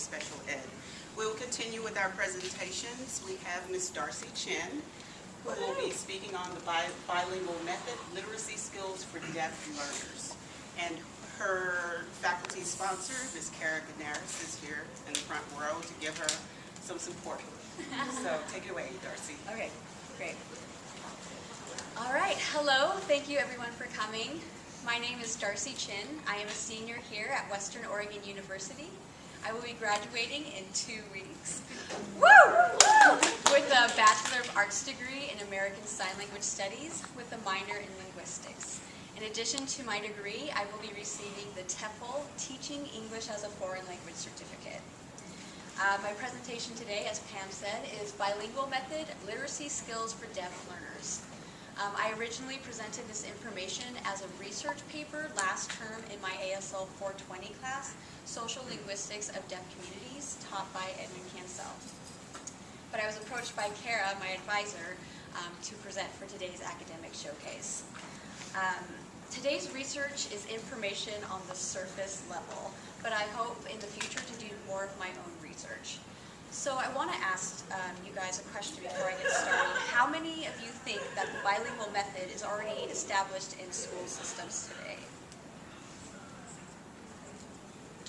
special ed. We will continue with our presentations. We have Ms. Darcy Chen, who will be speaking on the bilingual method, literacy skills for deaf learners. And her faculty sponsor, Ms. Kara Ganaris, is here in the front row to give her some support. So take it away, Darcy. Okay, great. All right, hello. Thank you everyone for coming. My name is Darcy Chin. I am a senior here at Western Oregon University. I will be graduating in 2 weeks. Woo! With a Bachelor of Arts degree in American Sign Language Studies with a minor in linguistics. In addition to my degree, I will be receiving the TEFL Teaching English as a Foreign Language Certificate. My presentation today, as Pam said, is Bilingual Method, Literacy Skills for Deaf Learners. I originally presented this information as a research paper last term in my ASL 420 class, Social Linguistics of Deaf Communities, taught by Edmund Cancel. But I was approached by Kara, my advisor, to present for today's academic showcase. Today's research is information on the surface level, but I hope in the future to do more of my own research. So I want to ask you guys a question before I get started. How many of you think that the bilingual method is already established in school systems today?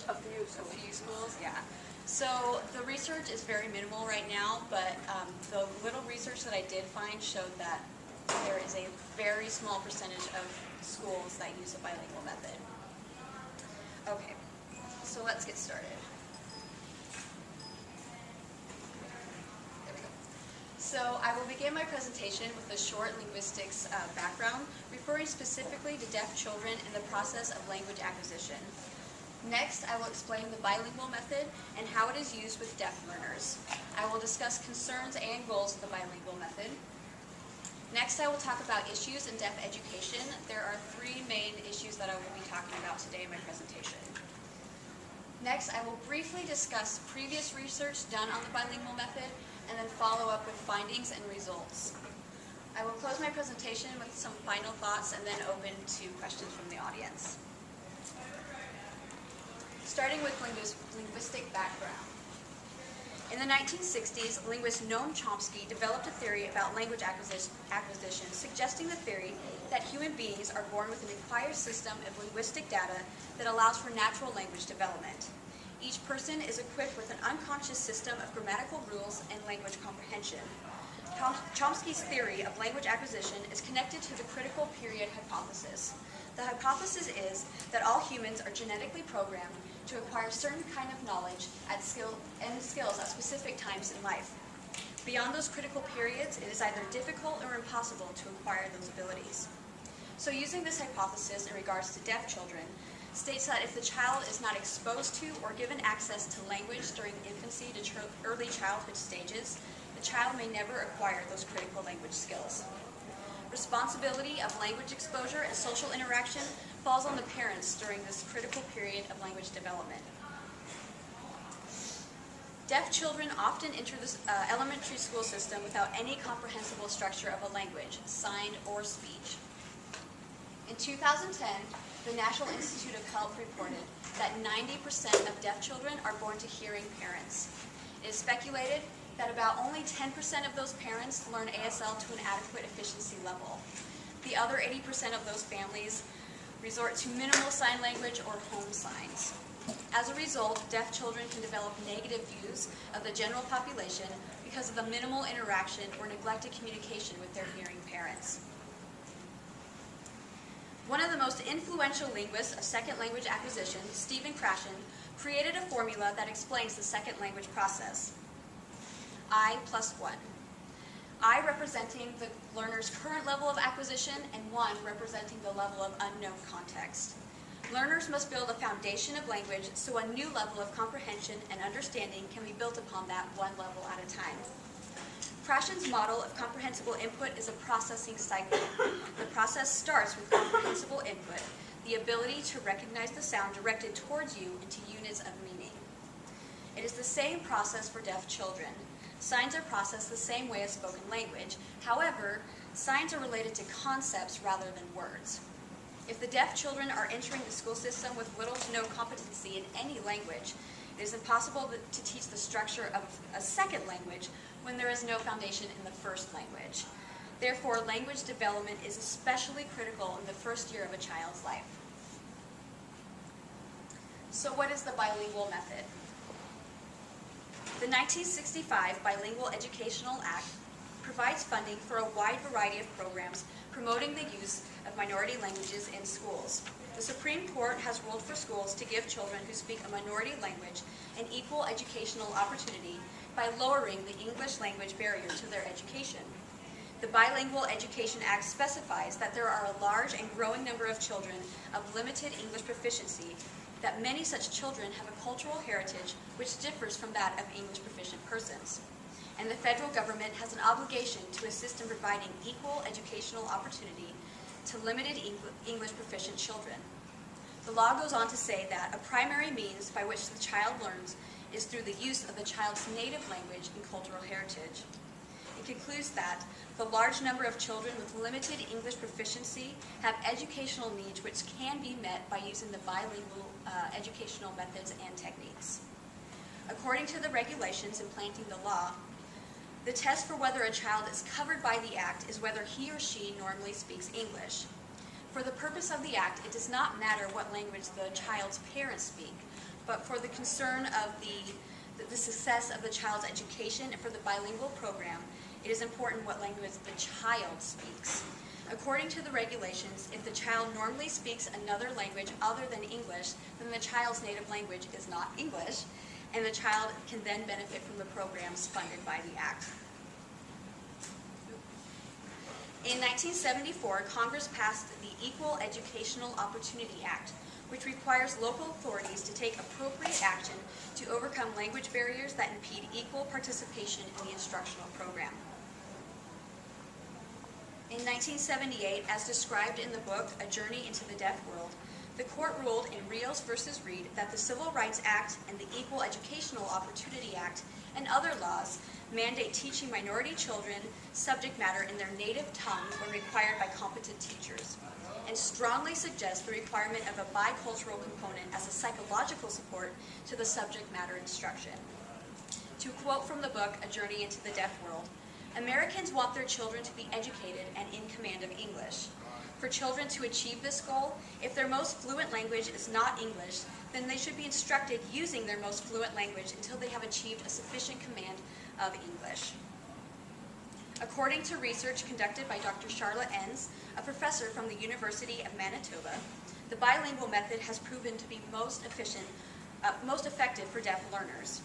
A few schools. A few schools, yeah. So the research is very minimal right now, but the little research that I did find showed that there is a very small percentage of schools that use a bilingual method. Okay, so let's get started. So I will begin my presentation with a short linguistics background, referring specifically to deaf children in the process of language acquisition. Next, I will explain the bilingual method and how it is used with deaf learners. I will discuss concerns and goals of the bilingual method. Next, I will talk about issues in deaf education. There are 3 main issues that I will be talking about today in my presentation. Next, I will briefly discuss previous research done on the bilingual method and then follow up with findings and results. I will close my presentation with some final thoughts and then open to questions from the audience. Starting with linguistic background. In the 1960s, linguist Noam Chomsky developed a theory about language acquisition, suggesting the theory that human beings are born with an acquired system of linguistic data that allows for natural language development. Each person is equipped with an unconscious system of grammatical rules and language comprehension. Chomsky's theory of language acquisition is connected to the critical period hypothesis. The hypothesis is that all humans are genetically programmed to acquire certain kind of knowledge and skills at specific times in life. Beyond those critical periods, it is either difficult or impossible to acquire those abilities. So using this hypothesis in regards to deaf children, states that if the child is not exposed to or given access to language during infancy to early childhood stages, the child may never acquire those critical language skills. Responsibility of language exposure and social interaction falls on the parents during this critical period of language development. Deaf children often enter the elementary school system without any comprehensible structure of a language, signed or speech. In 2010, the National Institute of Health reported that 90% of deaf children are born to hearing parents. It is speculated that about only 10% of those parents learn ASL to an adequate efficiency level. The other 80% of those families resort to minimal sign language or home signs. As a result, deaf children can develop negative views of the general population because of the minimal interaction or neglected communication with their hearing parents. One of the most influential linguists of second language acquisition, Stephen Krashen, created a formula that explains the second language process. I plus 1. I representing the learner's current level of acquisition and 1 representing the level of unknown context. Learners must build a foundation of language so a new level of comprehension and understanding can be built upon that 1 level at a time. Krashen's model of comprehensible input is a processing cycle. The process starts with comprehensible input, the ability to recognize the sound directed towards you into units of meaning. It is the same process for deaf children. Signs are processed the same way as spoken language. However, signs are related to concepts rather than words. If the deaf children are entering the school system with little to no competency in any language, It is impossible to teach the structure of a second language when there is no foundation in the first language. Therefore, language development is especially critical in the first year of a child's life. So what is the bilingual method? The 1965 Bilingual Educational Act provides funding for a wide variety of programs promoting the use of minority languages in schools. The Supreme Court has ruled for schools to give children who speak a minority language an equal educational opportunity by lowering the English language barrier to their education. The Bilingual Education Act specifies that there are a large and growing number of children of limited English proficiency, that many such children have a cultural heritage which differs from that of English proficient persons. And the federal government has an obligation to assist in providing equal educational opportunity to limited English proficient children. The law goes on to say that a primary means by which the child learns is through the use of the child's native language and cultural heritage. It concludes that the large number of children with limited English proficiency have educational needs which can be met by using the bilingual educational methods and techniques. According to the regulations implanting the law, the test for whether a child is covered by the Act is whether he or she normally speaks English. For the purpose of the Act, it does not matter what language the child's parents speak, but for the concern of the success of the child's education and for the bilingual program, it is important what language the child speaks. According to the regulations, if the child normally speaks another language other than English, then the child's native language is not English, and the child can then benefit from the programs funded by the Act. In 1974, Congress passed the Equal Educational Opportunity Act, which requires local authorities to take appropriate action to overcome language barriers that impede equal participation in the instructional program. In 1978, as described in the book, A Journey into the Deaf World, the court ruled in Rios v. Reed that the Civil Rights Act and the Equal Educational Opportunity Act and other laws mandate teaching minority children subject matter in their native tongue when required by competent teachers, and strongly suggest the requirement of a bicultural component as a psychological support to the subject matter instruction. To quote from the book, A Journey into the Deaf World, Americans want their children to be educated and in command of English. For children to achieve this goal, if their most fluent language is not English, then they should be instructed using their most fluent language until they have achieved a sufficient command of English. According to research conducted by Dr. Charlotte Enns, a professor from the University of Manitoba, the bilingual method has proven to be most effective for deaf learners.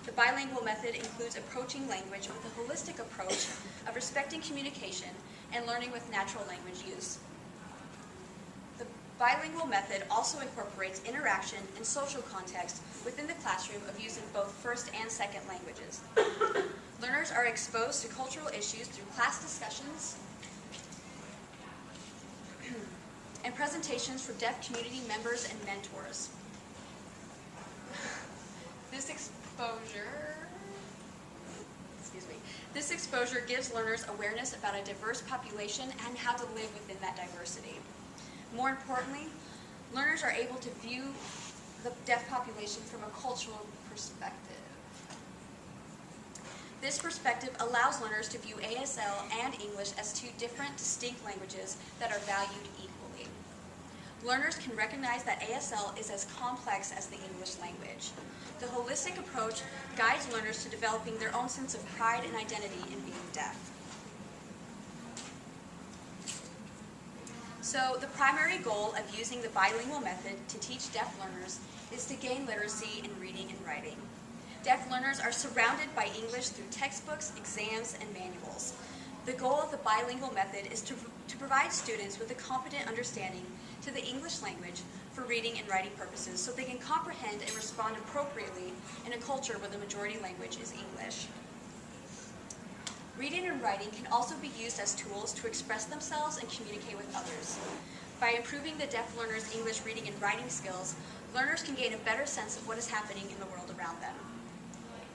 The bilingual method includes approaching language with a holistic approach of respecting communication and learning with natural language use. The bilingual method also incorporates interaction and social context within the classroom of using both first and second languages. Learners are exposed to cultural issues through class discussions and presentations from deaf community members and mentors. This exposure gives learners awareness about a diverse population and how to live within that diversity. More importantly, learners are able to view the deaf population from a cultural perspective. This perspective allows learners to view ASL and English as two different, distinct languages that are valued equally. Learners can recognize that ASL is as complex as the English language. The holistic approach guides learners to developing their own sense of pride and identity in being deaf. So the primary goal of using the bilingual method to teach deaf learners is to gain literacy in reading and writing. Deaf learners are surrounded by English through textbooks, exams, and manuals. The goal of the bilingual method is to provide students with a competent understanding to the English language for reading and writing purposes so they can comprehend and respond appropriately in a culture where the majority language is English. Reading and writing can also be used as tools to express themselves and communicate with others. By improving the deaf learners' English reading and writing skills, learners can gain a better sense of what is happening in the world around them.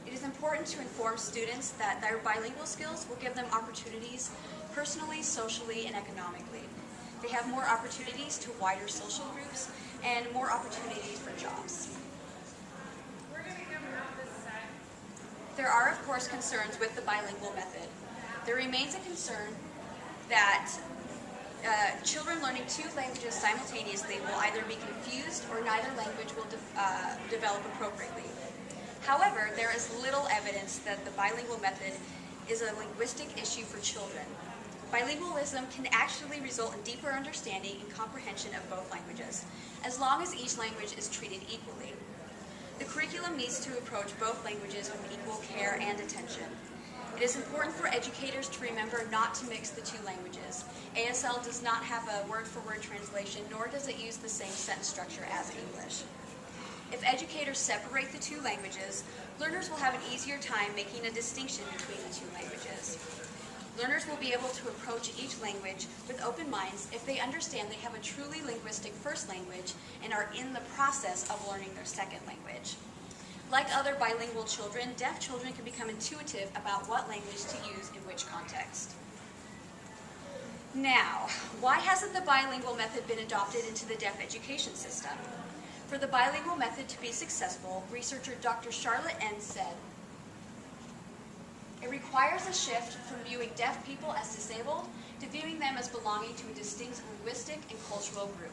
It is important to inform students that their bilingual skills will give them opportunities personally, socially, and economically. They have more opportunities to wider social groups and more opportunities for jobs. There are, of course, concerns with the bilingual method. There remains a concern that children learning two languages simultaneously will either be confused or neither language will develop appropriately. However, there is little evidence that the bilingual method is a linguistic issue for children. Bilingualism can actually result in deeper understanding and comprehension of both languages, as long as each language is treated equally. The curriculum needs to approach both languages with equal care and attention. It is important for educators to remember not to mix the two languages. ASL does not have a word-for-word translation, nor does it use the same sentence structure as English. If educators separate the two languages, learners will have an easier time making a distinction between the two languages. Learners will be able to approach each language with open minds if they understand they have a truly linguistic first language and are in the process of learning their second language. Like other bilingual children, deaf children can become intuitive about what language to use in which context. Now, why hasn't the bilingual method been adopted into the deaf education system? For the bilingual method to be successful, researcher Dr. Charlotte N. said, "It requires a shift from viewing deaf people as disabled to viewing them as belonging to a distinct linguistic and cultural group."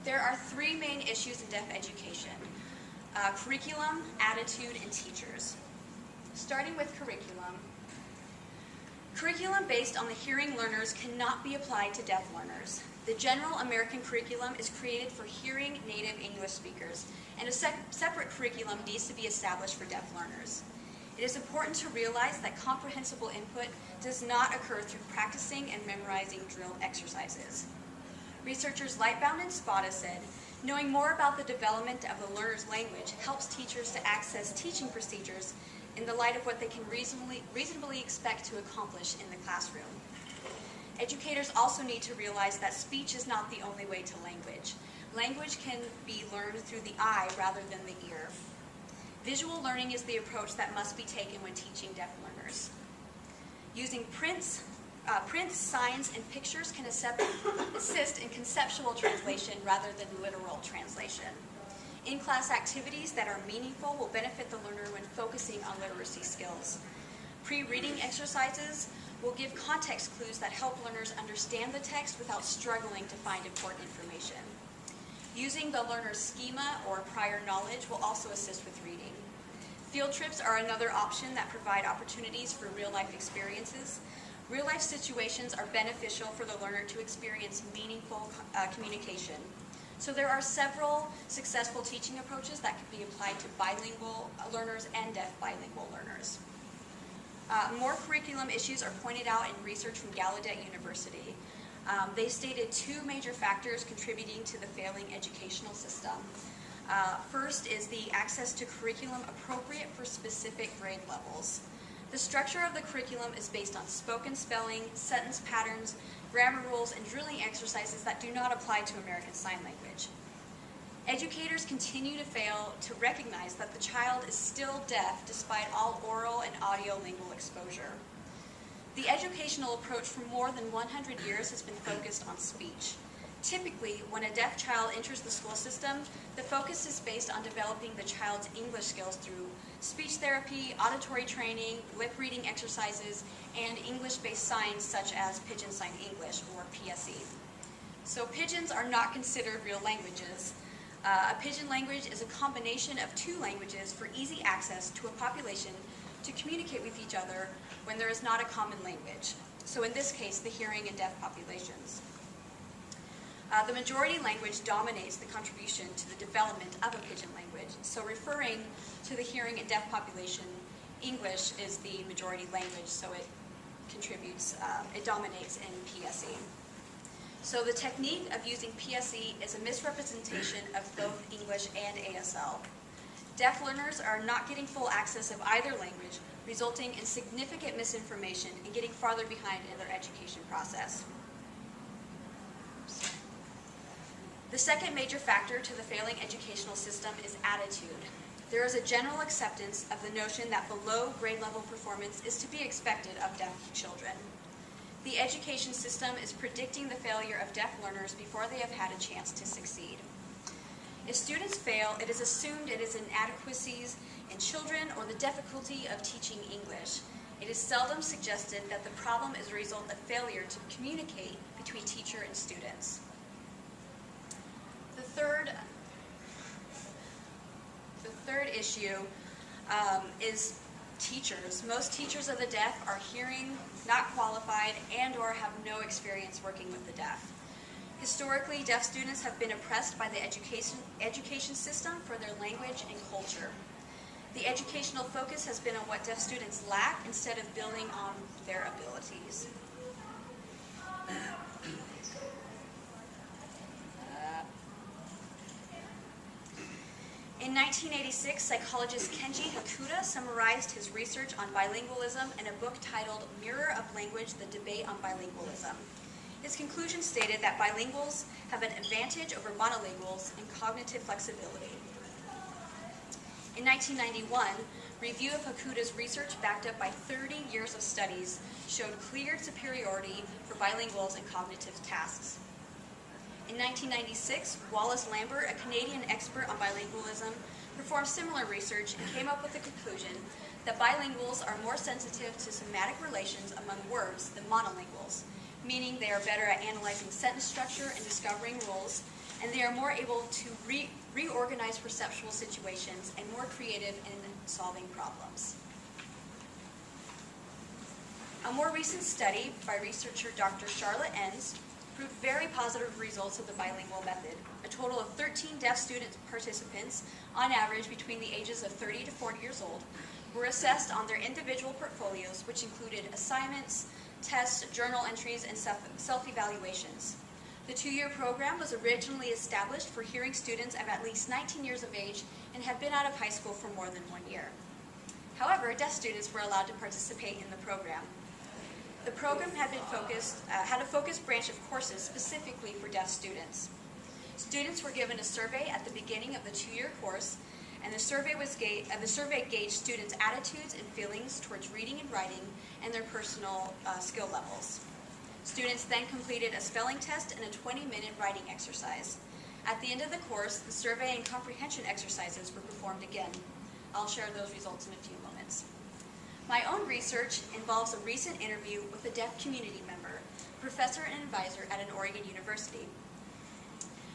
There are three main issues in deaf education: curriculum, attitude, and teachers. Starting with curriculum. Curriculum based on the hearing learners cannot be applied to deaf learners. The general American curriculum is created for hearing native English speakers, and a separate curriculum needs to be established for deaf learners. It is important to realize that comprehensible input does not occur through practicing and memorizing drill exercises. Researchers Lightbound and Spada said, knowing more about the development of the learner's language helps teachers to access teaching procedures in the light of what they can reasonably expect to accomplish in the classroom. Educators also need to realize that speech is not the only way to language. Language can be learned through the eye rather than the ear. Visual learning is the approach that must be taken when teaching deaf learners. Using prints, signs, and pictures can assist in conceptual translation rather than literal translation. In-class activities that are meaningful will benefit the learner when focusing on literacy skills. Pre-reading exercises will give context clues that help learners understand the text without struggling to find important information. Using the learner's schema or prior knowledge will also assist with reading. Field trips are another option that provide opportunities for real-life experiences. Real-life situations are beneficial for the learner to experience meaningful communication. So there are several successful teaching approaches that can be applied to bilingual learners and deaf bilingual learners. More curriculum issues are pointed out in research from Gallaudet University. They stated two major factors contributing to the failing educational system. First is the access to curriculum appropriate for specific grade levels. The structure of the curriculum is based on spoken spelling, sentence patterns, grammar rules, and drilling exercises that do not apply to American Sign Language. Educators continue to fail to recognize that the child is still deaf despite all oral and audiolingual exposure. The educational approach for more than 100 years has been focused on speech. Typically, when a deaf child enters the school system, the focus is based on developing the child's English skills through speech therapy, auditory training, lip reading exercises, and English-based signs such as Pidgin Sign English, or PSE. So pidgins are not considered real languages. A pidgin language is a combination of two languages for easy access to a population to communicate with each other when there is not a common language. So in this case, the hearing and deaf populations. The majority language dominates the contribution to the development of a pidgin language. So referring to the hearing and deaf population, English is the majority language, so it contributes, it dominates in PSE. So the technique of using PSE is a misrepresentation of both English and ASL. Deaf learners are not getting full access of either language, resulting in significant misinformation and getting farther behind in their education process. The second major factor to the failing educational system is attitude. There is a general acceptance of the notion that below grade level performance is to be expected of deaf children. The education system is predicting the failure of deaf learners before they have had a chance to succeed. If students fail, it is assumed it is inadequacies in children or the difficulty of teaching English. It is seldom suggested that the problem is a result of failure to communicate between teacher and students. The third issue is teachers. Most teachers of the deaf are hearing, not qualified, and or have no experience working with the deaf. Historically, deaf students have been oppressed by the education system for their language and culture. The educational focus has been on what deaf students lack instead of building on their abilities. In 1986, psychologist Kenji Hakuda summarized his research on bilingualism in a book titled Mirror of Language, The Debate on Bilingualism. His conclusion stated that bilinguals have an advantage over monolinguals in cognitive flexibility. In 1991, review of Hakuda's research backed up by 30 years of studies showed clear superiority for bilinguals in cognitive tasks. In 1996, Wallace Lambert, a Canadian expert on bilingualism, performed similar research and came up with the conclusion that bilinguals are more sensitive to semantic relations among words than monolinguals, meaning they are better at analyzing sentence structure and discovering rules, and they are more able to reorganize perceptual situations and more creative in solving problems. A more recent study by researcher Dr. Charlotte Enns proved very positive results of the bilingual method. A total of 13 deaf student participants, on average between the ages of 30 to 40 years old, were assessed on their individual portfolios, which included assignments, tests, journal entries, and self-evaluations. The 2-year program was originally established for hearing students of at least 19 years of age and had been out of high school for more than 1 year. However, deaf students were allowed to participate in the program. The program had a focused branch of courses specifically for deaf students. Students were given a survey at the beginning of the 2-year course, and the survey gauged students' attitudes and feelings towards reading and writing and their personal skill levels. Students then completed a spelling test and a 20-minute writing exercise. At the end of the course, the survey and comprehension exercises were performed again. I'll share those results in a few moments. My own research involves a recent interview with a deaf community member, professor and advisor at an Oregon university.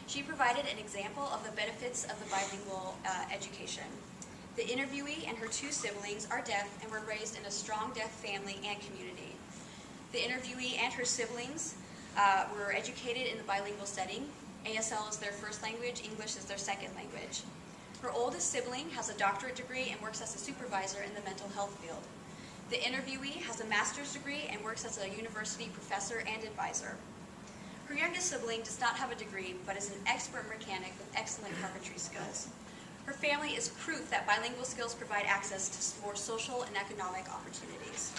She provided an example of the benefits of the bilingual education. The interviewee and her 2 siblings are deaf and were raised in a strong deaf family and community. The interviewee and her siblings were educated in the bilingual setting. ASL is their first language, English is their second language. Her oldest sibling has a doctorate degree and works as a supervisor in the mental health field. The interviewee has a master's degree and works as a university professor and advisor. Her youngest sibling does not have a degree, but is an expert mechanic with excellent carpentry skills. Her family is proof that bilingual skills provide access to more social and economic opportunities.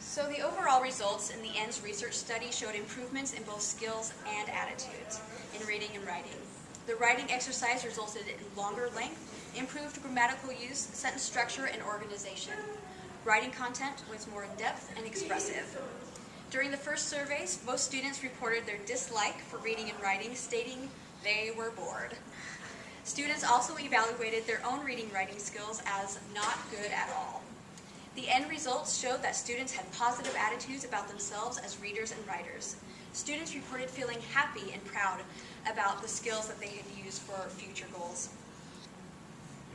So the overall results in the Enns research study showed improvements in both skills and attitudes in reading and writing. The writing exercise resulted in longer length, improved grammatical use, sentence structure, and organization. Writing content was more in-depth and expressive. During the first surveys, most students reported their dislike for reading and writing, stating they were bored. Students also evaluated their own reading and writing skills as not good at all. The end results showed that students had positive attitudes about themselves as readers and writers. Students reported feeling happy and proud about the skills that they had used for future goals.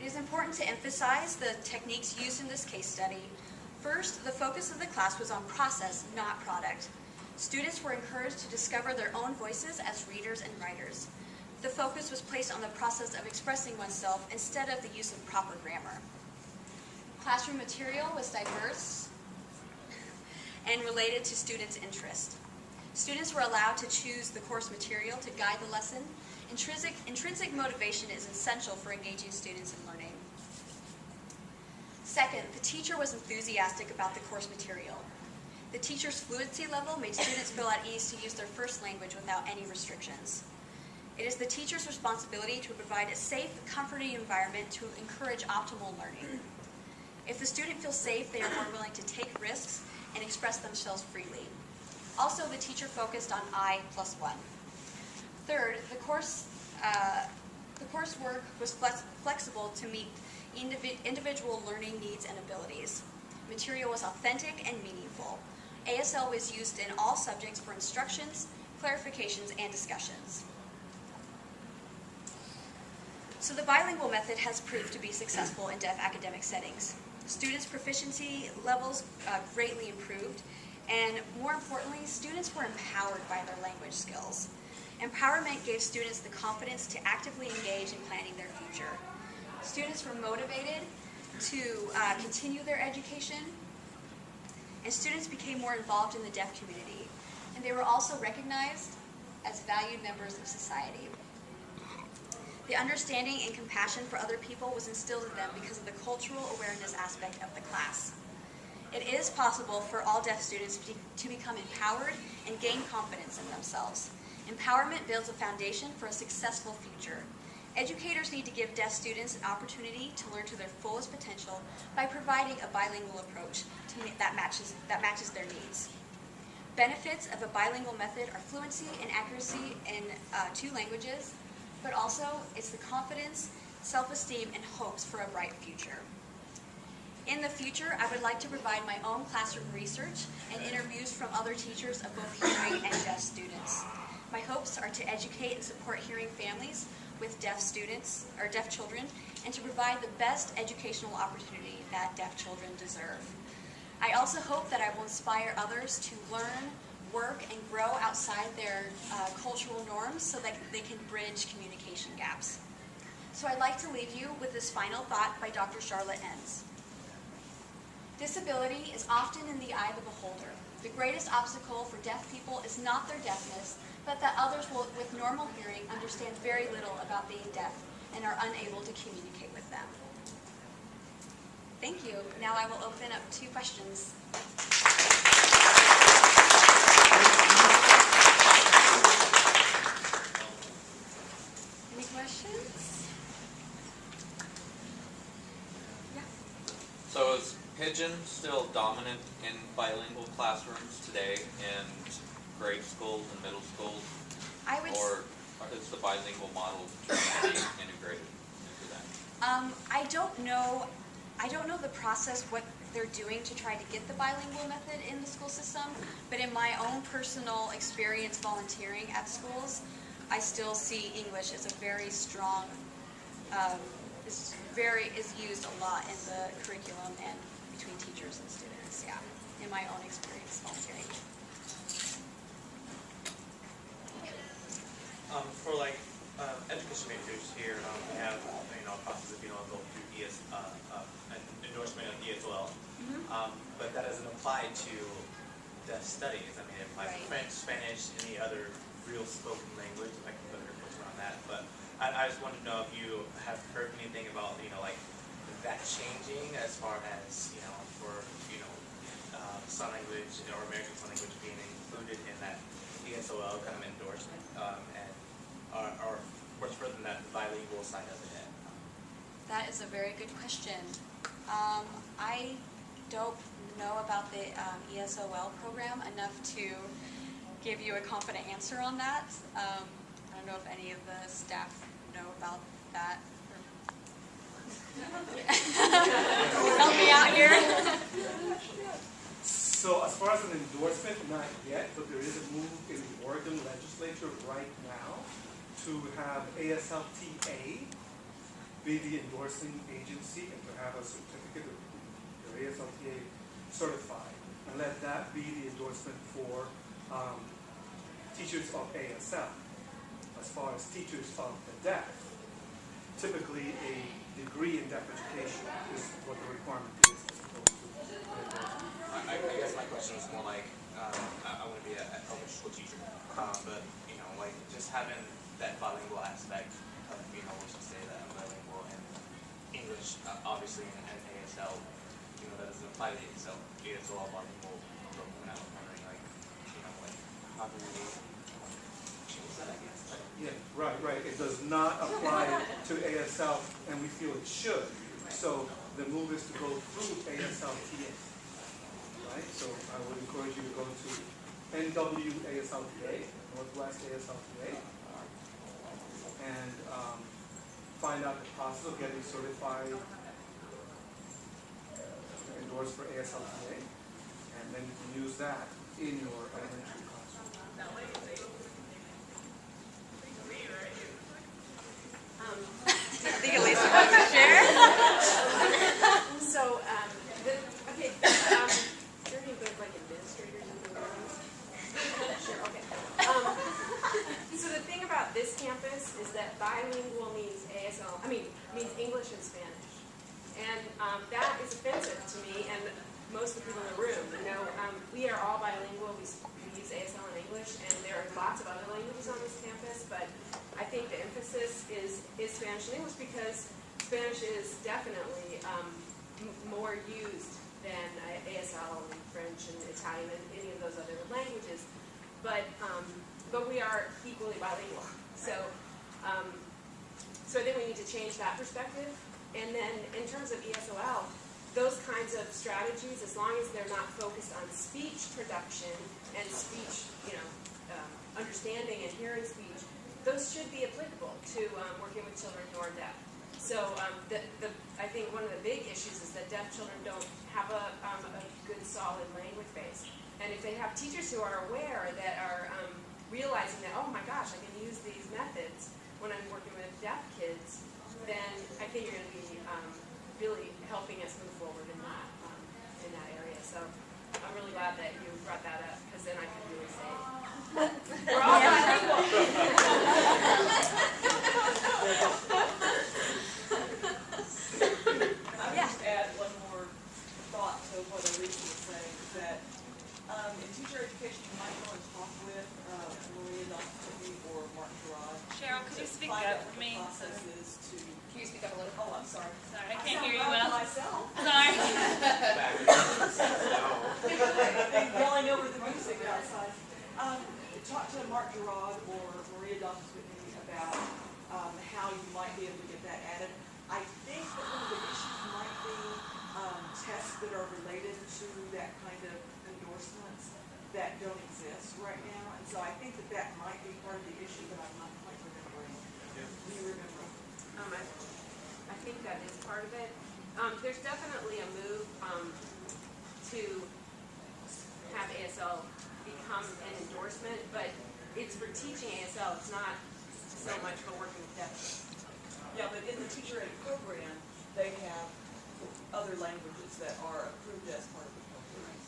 It is important to emphasize the techniques used in this case study. First, the focus of the class was on process, not product. Students were encouraged to discover their own voices as readers and writers. The focus was placed on the process of expressing oneself instead of the use of proper grammar. Classroom material was diverse and related to students' interest. Students were allowed to choose the course material to guide the lesson. Intrinsic motivation is essential for engaging students in learning. Second, the teacher was enthusiastic about the course material. The teacher's fluency level made students feel at ease to use their first language without any restrictions. It is the teacher's responsibility to provide a safe, comforting environment to encourage optimal learning. If the student feels safe, they are more willing to take risks and express themselves freely. Also, the teacher focused on I+1. Third, the coursework was flexible to meet individual learning needs and abilities. Material was authentic and meaningful. ASL was used in all subjects for instructions, clarifications, and discussions. So the bilingual method has proved to be successful in deaf academic settings. Students' proficiency levels greatly improved, and more importantly, students were empowered by their language skills. Empowerment gave students the confidence to actively engage in planning their future. Students were motivated to continue their education, and students became more involved in the deaf community. And they were also recognized as valued members of society. The understanding and compassion for other people was instilled in them because of the cultural awareness aspect of the class. It is possible for all deaf students to become empowered and gain confidence in themselves. Empowerment builds a foundation for a successful future. Educators need to give deaf students an opportunity to learn to their fullest potential by providing a bilingual approach that matches their needs. Benefits of a bilingual method are fluency and accuracy in 2 languages, but also it's the confidence, self-esteem, and hopes for a bright future. In the future, I would like to provide my own classroom research and interviews from other teachers of both hearing and deaf students. My hopes are to educate and support hearing families with deaf students or deaf children, and to provide the best educational opportunity that deaf children deserve. I also hope that I will inspire others to learn, work, and grow outside their cultural norms so that they can bridge communication gaps. So I'd like to leave you with this final thought by Dr. Charlotte Enns. Disability is often in the eye of the beholder. The greatest obstacle for deaf people is not their deafness, but that others with normal hearing understand very little about being deaf and are unable to communicate with them. Thank you. Now I will open up to questions. Any questions? Yeah. So is Pidgin still dominant in bilingual classrooms today in grade schools and middle schools? Or is the bilingual model trying to be integrated into that? I don't know the process, what they're doing to try to get the bilingual method in the school system, but in my own personal experience volunteering at schools, I still see English as a very strong, is used a lot in the curriculum and between teachers and students, yeah, in my own experience volunteering. For education majors here, we have a process of go through an endorsement of ESOL, but that doesn't apply to deaf studies. I mean, it applies to French, Spanish, any other real spoken language. If I can put a quotes around that. But I just wanted to know if you have heard anything about that changing as far as for sign language or American Sign Language being included in that ESOL kind of endorsement, or what's further than that, the bilingual side of it? That is a very good question. I don't know about the ESOL program enough to give you a confident answer on that. I don't know if any of the staff know about that. Help me out here. So as far as an endorsement, not yet, but there is a move in the Oregon legislature right now to have ASLTA be the endorsing agency and to have a certificate of your ASLTA certified, and let that be the endorsement for teachers of ASL. As far as teachers of the deaf, typically a degree in deaf education is what the requirement is as opposed to an endorsement. I guess my question was more I want to be an elementary school teacher, but just having that bilingual aspect of what you say that I'm bilingual in English, obviously, and ASL, that doesn't apply to ASL. It's all bilingual. So when I was wondering, how do we change that? I guess. Yeah, right. It does not apply to ASL, and we feel it should. So the move is to go through ASLTA. Right? So I would encourage you to go to NW ASLTA, Northwest ASLTA, find out the process of getting certified, endorsed for ASLTA, and then you can use that in your elementary classroom. I think Elisa wants to share. So, okay, is there any good like administrators in the room? Sure, okay. So the thing about this campus is that bilingual means means English and Spanish. And that is offensive to me and most of the people in the room. You know, we are all bilingual. We use ASL in English, and there are lots of other languages on this campus, but I think the emphasis is Spanish and English because Spanish is definitely more used than ASL and French and Italian and any of those other languages. But we are equally bilingual. So I think we need to change that perspective. And then in terms of ESOL, those kinds of strategies, as long as they're not focused on speech production and speech, understanding and hearing speech, those should be applicable to working with children who are deaf. So I think one of the big issues is that deaf children don't have a good solid language base. And if they have teachers who are aware that are realizing that, oh my gosh, I can use these methods when I'm working with deaf kids, then I think you're going to be really helping us move forward in that area. So I'm really glad that you brought that up, because then I can really say we're all bilingual. I would just add one more thought to what Elisa was saying, is that in teacher education, you might want to talk with Maria Donaldson or Mark Gerard. Cheryl, could you speak Find up out for what the me? process is to. Can you speak up a little? Oh, I'm sorry. Sorry, I can't hear you sound well. loud myself. Sorry. They yelling over the music outside. Talk to Mark Gerard or Maria Donaldson about how you might be able to get that added. I think that one of the issues might be tests that are related to that kind of endorsements that don't exist right now. And so I think that might be part of the issue, but I'm not quite remembering. Do you remember? I think that is part of it. There's definitely a move to have ASL become an endorsement, but it's for teaching ASL. It's not so much for working with deaf. Yeah, but in the teacher aid program, they have other languages that are approved as part of the program.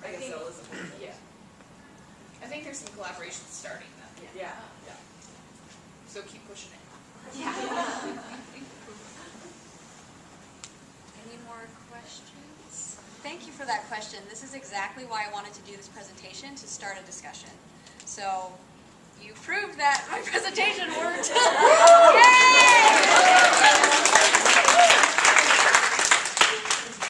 I think- ASL is a part of it. Yeah. I think there's some collaboration starting though, Yeah, yeah. so keep pushing it. Yeah. Any more questions? Thank you for that question. This is exactly why I wanted to do this presentation, to start a discussion. So you proved that my presentation worked.